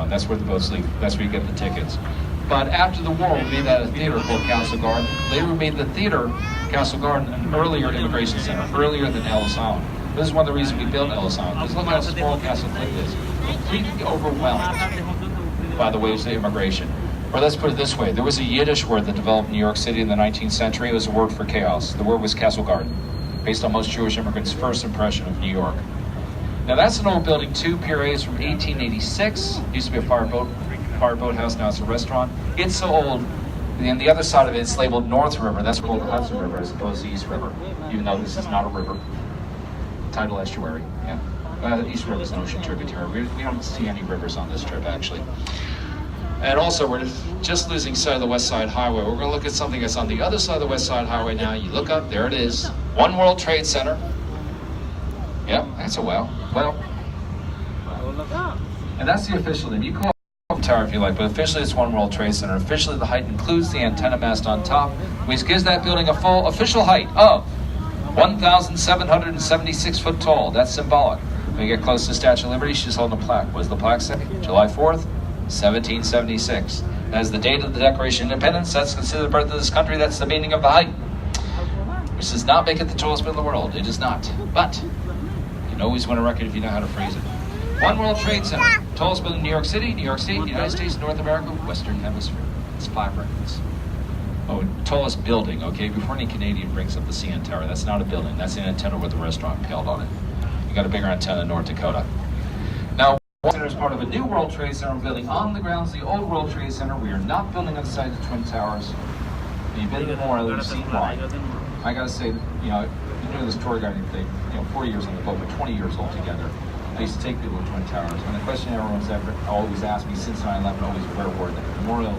on. That's where the boats leave. That's where you get the tickets. But after the war, we made that a theater called Castle Garden. Later, we made the theater, Castle Garden, an earlier immigration center, earlier than Ellis Island. This is one of the reasons we built Ellis Island, because look how small Castle Cliff is. Completely overwhelmed by the waves of immigration. Or let's put it this way, there was a Yiddish word that developed in New York City in the 19th century. It was a word for chaos. The word was Castle Garden, based on most Jewish immigrants' first impression of New York. Now that's an old building too. Pier A is from 1886. Used to be a fireboat house, now it's a restaurant. It's so old, and the other side of it, it's labeled North River. That's called the Hudson River as opposed to East River, even though this is not a river. Tidal estuary, yeah. East River is an ocean tributary. We don't see any rivers on this trip, actually. And also, we're just losing sight of the West Side Highway. We're going to look at something that's on the other side of the West Side Highway now. You look up, there it is. One World Trade Center. Yep, that's a well. And that's the official name. You call it tower if you like, but officially it's One World Trade Center. Officially, the height includes the antenna mast on top, which gives that building a full official height of 1,776 foot tall. That's symbolic. When you get close to the Statue of Liberty, she's holding a plaque. What does the plaque say? July 4th, 1776. As the date of the Declaration of Independence, that's considered the birth of this country. That's the meaning of the height. Which does not make it the tallest building in the world. It is not. But you can always win a record if you know how to phrase it. One World Trade Center. Tallest building in New York City, United States, North America, Western Hemisphere. It's 5 records. Oh, tallest building, okay? Before any Canadian brings up the CN Tower, that's not a building. That's an antenna with a restaurant impaled on it. You got a bigger antenna in North Dakota. Now, World Trade Center is part of a new World Trade Center. We're building on the grounds of the old World Trade Center. We are not building on the side of the Twin Towers. You've been to more, you've seen why. I gotta say, you know, I've been doing this tour guiding thing, 4 years on the boat, but 20 years altogether. I used to take people to Twin Towers, and the question everyone's ever always asked me since 9/11, always, where were they? Memorial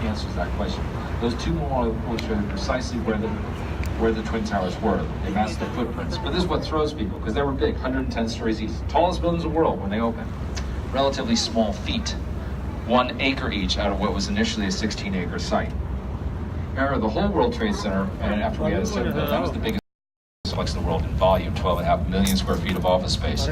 answers that question. Those two memorials show precisely where the Twin Towers were. They matched the footprints. But this is what throws people, because they were big, 110 stories each. Tallest buildings in the world when they opened. Relatively small feet. 1 acre each out of what was initially a 16-acre site. Remember, the whole World Trade Center, and after we had it set up, that was the biggest complex in the world in volume, 12.5 million square feet of office space.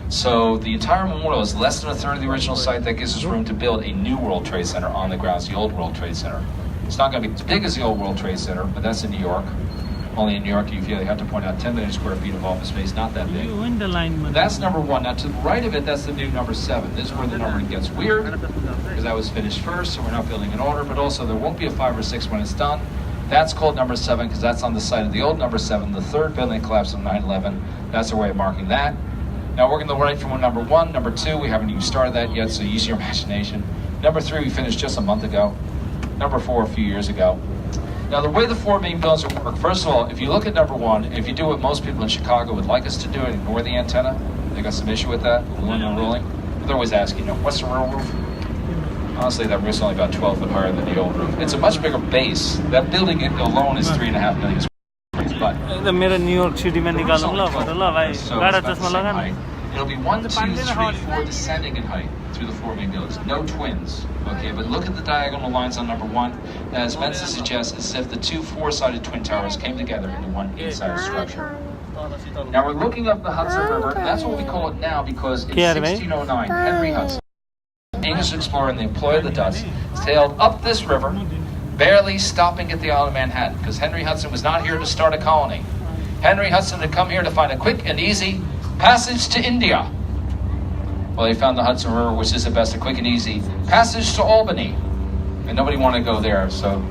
So the entire memorial is less than a third of the original site. That gives us room to build a new World Trade Center on the grounds of the old World Trade Center. It's not going to be as big as the old World Trade Center, but that's in New York. Only in New York, you have to point out 10 million square feet of office space, not that big. That's number 1. Now to the right of it, that's the new number 7. This is where the numbering gets weird, because that was finished first, so we're not building in order, but also there won't be a 5 or 6 when it's done. That's called number 7 because that's on the site of the old number 7. The third building collapsed on 9/11. That's our way of marking that. Now we're going to write from number 1, number 2. We haven't even started that yet, so use your imagination. Number 3 we finished just a month ago. Number 4 a few years ago. Now the way the 4 main buildings work, first of all, if you look at number 1, if you do what most people in Chicago would like us to do and ignore the antenna, they got some issue with that, balloon unrolling. They're always asking, what's the real roof? Honestly, that roof's only about 12 foot higher than the old roof. It's a much bigger base. That building alone is 3.5 million square feet. But New York City में निकालूंगा it'll be 1, 2, 3, 4 descending in height through the 4 main buildings. No twins. Okay, but look at the diagonal lines on number 1. As Benson suggests, it's as if the 2 4-sided twin towers came together into one 8-sided structure. Now we're looking up the Hudson River. That's what we call it now because in 1609, Henry Hudson, English explorer in the employ of the Dutch, sailed up this river, barely stopping at the island of Manhattan, because Henry Hudson was not here to start a colony. Henry Hudson had come here to find a quick and easy passage to India. Well, he found the Hudson River, which is the best, a quick and easy passage to Albany. And nobody wanted to go there, so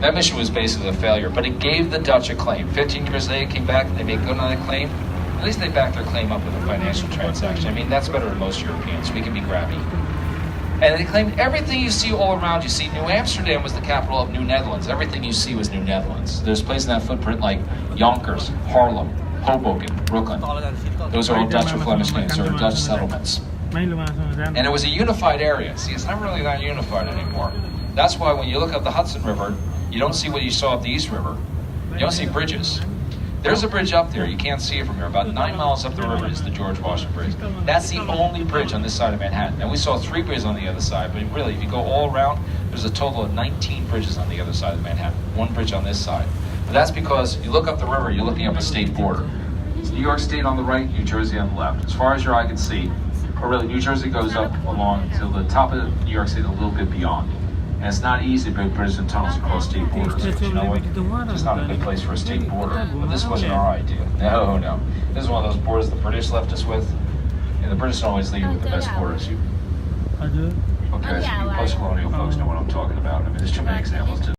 that mission was basically a failure. But it gave the Dutch a claim. 15 years later, came back and they made good on that claim. At least they backed their claim up with a financial transaction. I mean, that's better than most Europeans. We can be grabby. And they claimed everything you see all around you. See, New Amsterdam was the capital of New Netherlands. Everything you see was New Netherlands. There's places in that footprint like Yonkers, Haarlem, Hoboken, Brooklyn. Those are all Dutch or Flemish names, or Dutch settlements. And it was a unified area. See, it's not really that unified anymore. That's why when you look up the Hudson River, you don't see what you saw up the East River. You don't see bridges. There's a bridge up there. You can't see it from here. About 9 miles up the river is the George Washington Bridge. That's the only bridge on this side of Manhattan. And we saw 3 bridges on the other side, but really, if you go all around, there's a total of 19 bridges on the other side of Manhattan. 1 bridge on this side. But that's because you look up the river, you're looking up a state border. It's New York State on the right, New Jersey on the left. As far as your eye can see, or really New Jersey goes up along to the top of New York City, a little bit beyond. And it's not easy to build bridges and tunnels across state borders, because you know what? It's not a good place for a state border. But this wasn't our idea. No. This is one of those borders the British left us with. And the British don't always leave you with the best borders. Okay, so you post-colonial folks know what I'm talking about. I mean, there's too many examples to.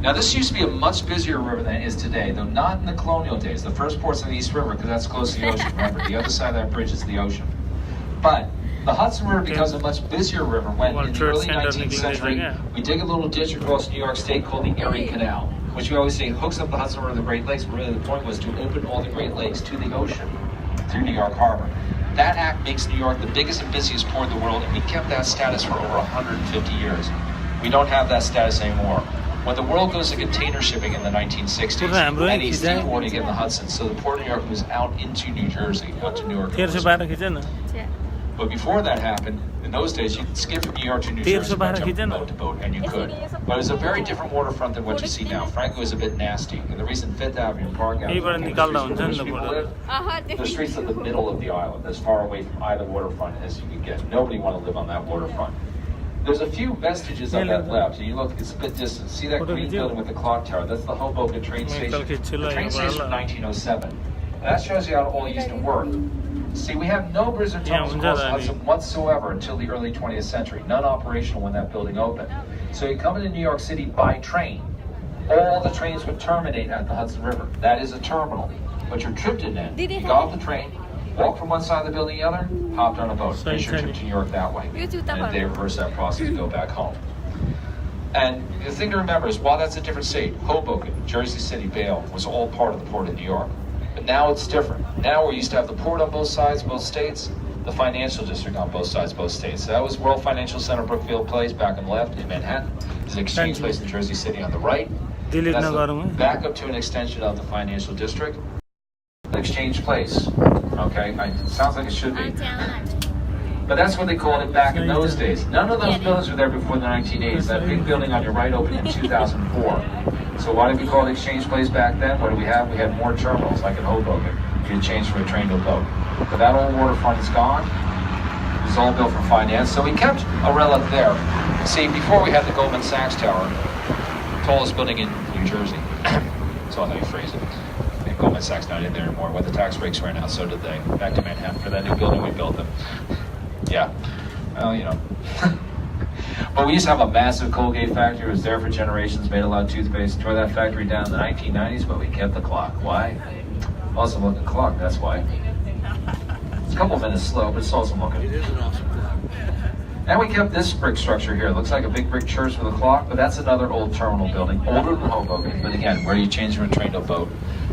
Now, this used to be a much busier river than it is today, though not in the colonial days. The first port's on the East River, because that's close to the ocean. Remember, the other side of that bridge is the ocean. But the Hudson River becomes a much busier river when, in the early 19th century, we dig a little ditch across New York State called the Erie Canal, which we always say hooks up the Hudson River to the Great Lakes, but really the point was to open all the Great Lakes to the ocean through New York Harbor. That act makes New York the biggest and busiest port in the world, and we kept that status for over 150 years. We don't have that status anymore. When the world goes to container shipping in the 1960s, any seaboarding in the Hudson, so the port of New York was out into New Jersey, out to Newark. But before that happened, in those days, you could skip from New York to New Jersey by jumping boat to boat, and you could. But it was a very different waterfront than what you see now. Frankly, it was a bit nasty. And the reason Fifth Avenue and Park Avenue the streets are the middle of the island, as far away from either waterfront as you could get. Nobody wanted to live on that waterfront. There's a few vestiges of that left. And you look, it's a bit distant. See that green building with the clock tower? That's the Hoboken train station. The train station from 1907. And that shows you how it all used to work. See, we have no bridges or tunnels across the Hudson whatsoever until the early 20th century. None operational when that building opened. So you come into New York City by train. All the trains would terminate at the Hudson River. That is a terminal. But your trip didn't end. You got off the train, walked from one side of the building to the other, hopped on a boat, finished your trip to New York that way. And they reverse that process to go back home. And the thing to remember is, while that's a different state, Hoboken, Jersey City, Bayonne was all part of the Port of New York. But now it's different. Now we used to have the port on both sides, both states, the financial district on both sides, both states. So that was World Financial Center, Brookfield Place, back on the left in Manhattan. There's an exchange place in Jersey City on the right. That's the back up to an extension of the financial district. Exchange Place. Okay, it sounds like it should be. But that's what they called it back in those days. None of those buildings were there before the 1980s. That big building on your right opened in 2004. So why did we call it Exchange Place back then? What do we have? We had more terminals, like in Hoboken. You could change from a train to a boat. But that old waterfront is gone. It was all built for finance. So we kept a relic there. See, before we had the Goldman Sachs Tower, tallest building in New Jersey. So how you phrase it. And Goldman Sachs not in there anymore. When the tax breaks ran out, so did they. Back to Manhattan for that new building we built them. Yeah. Well, you know. But we used to have a massive Colgate factory. It was there for generations, made a lot of toothpaste. Tore that factory down in the 1990s, but we kept the clock. Why? Awesome looking clock, that's why. It's a couple of minutes slow, but it's awesome looking. It is an awesome clock. And we kept this brick structure here. It looks like a big brick church with a clock, but that's another old terminal building, older than Hoboken. But again, where do you change from a train to a boat?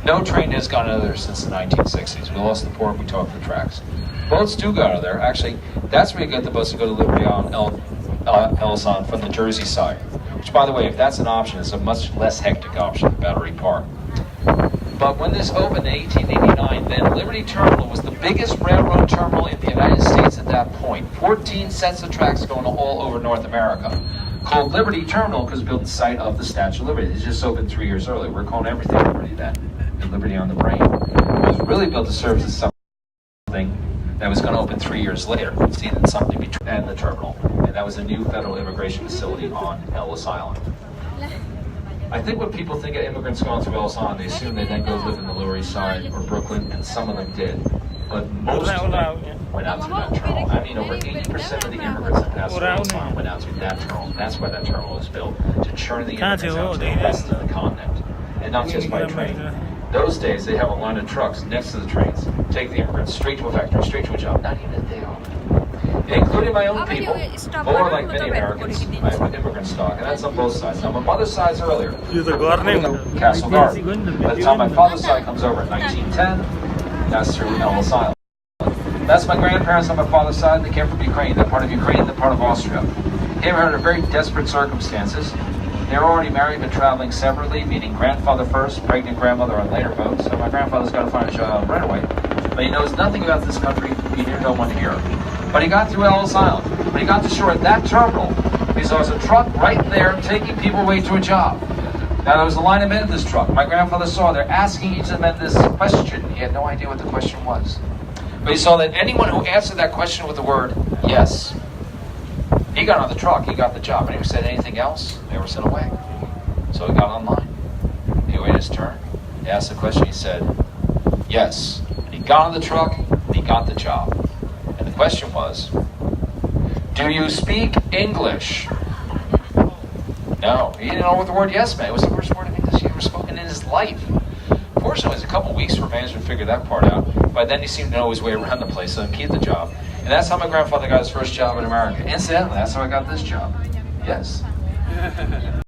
No train has gone out of there since the 1960s. We lost the port, we tore up the tracks. Boats do go out of there. Actually, that's where you get the boats to go to Liberty on Ellis Island from the Jersey side. Which, by the way, if that's an option, it's a much less hectic option than Battery Park. But when this opened in 1889, then Liberty Terminal was the biggest railroad terminal in the United States at that point. 14 sets of tracks going all over North America. Called Liberty Terminal because it built the site of the Statue of Liberty. It just opened 3 years earlier. We're calling everything Liberty then. And Liberty on the brain. It was really built to serve as something that was going to open 3 years later. See, that's something between and the terminal. And that was a new federal immigration facility on Ellis Island. I think when people think of immigrants going through Ellis Island, they assume they then go live in the Lower East Side or Brooklyn, and some of them did. But most of them went out through that terminal. I mean, over 80% of the immigrants that passed through Ellis Island went out through that terminal. That's why that terminal was built, to churn the immigrants out to the rest of the continent, and not just by train. Those days, they have a line of trucks next to the trains, take the immigrants straight to a factory, straight to a job, not even a day off. Including my own people, or like many Americans, I have an immigrant stock, and that's on both sides. Now, my mother's side's earlier, Castle Garden. By the time my father's side comes over in 1910, that's through Ellis Island. That's my grandparents on my father's side. They came from Ukraine. They're part of Ukraine, they're part of Austria. Came here under very desperate circumstances. They were already married but traveling separately, meaning grandfather first, pregnant grandmother on later boats. So my grandfather's got to find a job right away. But he knows nothing about this country. He knew no one here. But he got through Ellis Island. When he got to shore at that terminal, he saw a truck right there taking people away to a job. Now there was a line of men in this truck. My grandfather saw they're asking each of the men this question. He had no idea what the question was. But he saw that anyone who answered that question with the word yes, he got on the truck, he got the job. Anyone who said anything else, they were sent away. So he got online. He waited his turn. He asked the question, he said, yes. And he got on the truck, and he got the job. And the question was, do you speak English? No, he didn't know what the word yes meant. It was the first word of English he ever spoken in his life. Fortunately, it was a couple weeks for a manager to figure that part out. By then, he seemed to know his way around the place, so he kept the job. And that's how my grandfather got his first job in America. Incidentally, that's how I got this job. Yes.